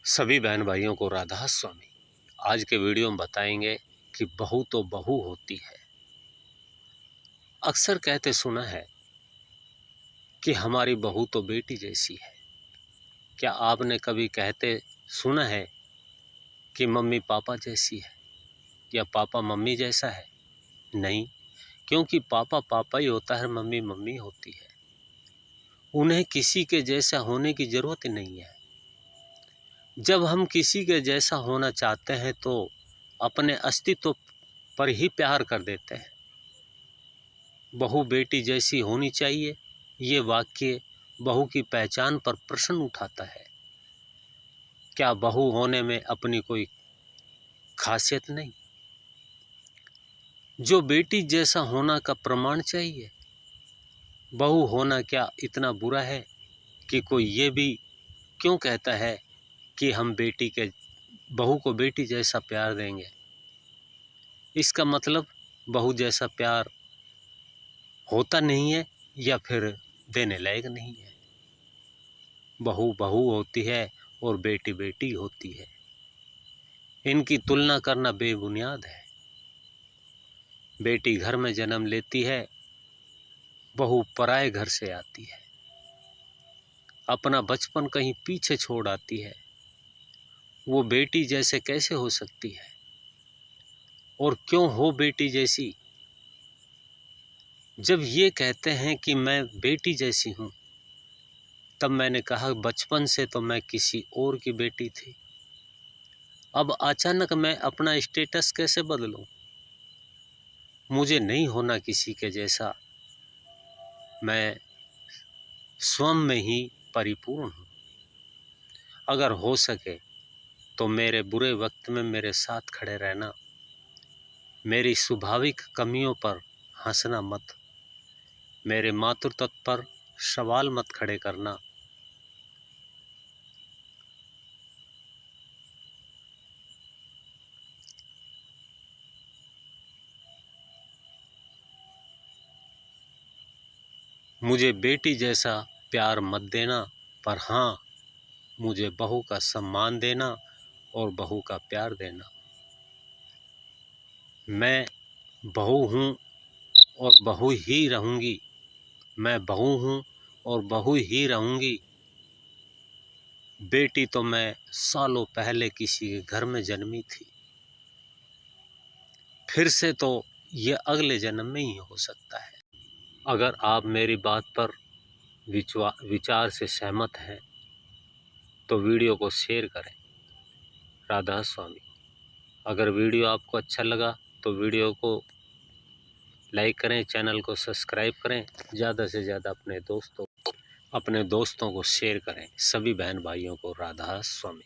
सभी बहन भाइयों को राधा स्वामी। आज के वीडियो में बताएंगे कि बहू तो बहू होती है। अक्सर कहते सुना है कि हमारी बहू तो बेटी जैसी है। क्या आपने कभी कहते सुना है कि मम्मी पापा जैसी है या पापा मम्मी जैसा है? नहीं, क्योंकि पापा पापा ही होता है, मम्मी मम्मी होती है। उन्हें किसी के जैसा होने की ज़रूरत ही नहीं है। जब हम किसी के जैसा होना चाहते हैं तो अपने अस्तित्व पर ही प्यार कर देते हैं। बहू बेटी जैसी होनी चाहिए, ये वाक्य बहू की पहचान पर प्रश्न उठाता है। क्या बहू होने में अपनी कोई खासियत नहीं? जो बेटी जैसा होना का प्रमाण चाहिए। बहू होना क्या इतना बुरा है कि कोई ये भी क्यों कहता है कि हम बहू को बेटी जैसा प्यार देंगे? इसका मतलब बहू जैसा प्यार होता नहीं है या फिर देने लायक नहीं है। बहू बहू होती है और बेटी बेटी होती है। इनकी तुलना करना बेबुनियाद है। बेटी घर में जन्म लेती है, बहू पराए घर से आती है, अपना बचपन कहीं पीछे छोड़ आती है। वो बेटी जैसे कैसे हो सकती है? और क्यों हो बेटी जैसी? जब ये कहते हैं कि मैं बेटी जैसी हूँ, तब मैंने कहा बचपन से तो मैं किसी और की बेटी थी। अब अचानक मैं अपना स्टेटस कैसे बदलूं? मुझे नहीं होना किसी के जैसा। मैं स्वयं में ही परिपूर्ण हूँ। अगर हो सके तो मेरे बुरे वक्त में मेरे साथ खड़े रहना। मेरी स्वाभाविक कमियों पर हंसना मत। मेरे मातृत्व पर सवाल मत खड़े करना। मुझे बेटी जैसा प्यार मत देना, पर हाँ, मुझे बहू का सम्मान देना और बहू का प्यार देना। मैं बहू हूँ और बहू ही रहूँगी। मैं बहू हूँ और बहू ही रहूँगी। बेटी तो मैं सालों पहले किसी के घर में जन्मी थी। फिर से तो ये अगले जन्म में ही हो सकता है। अगर आप मेरी बात पर विचार से सहमत हैं तो वीडियो को शेयर करें। राधा स्वामी। अगर वीडियो आपको अच्छा लगा तो वीडियो को लाइक करें, चैनल को सब्सक्राइब करें, ज़्यादा से ज़्यादा अपने दोस्तों को शेयर करें। सभी बहन भाइयों को राधा स्वामी।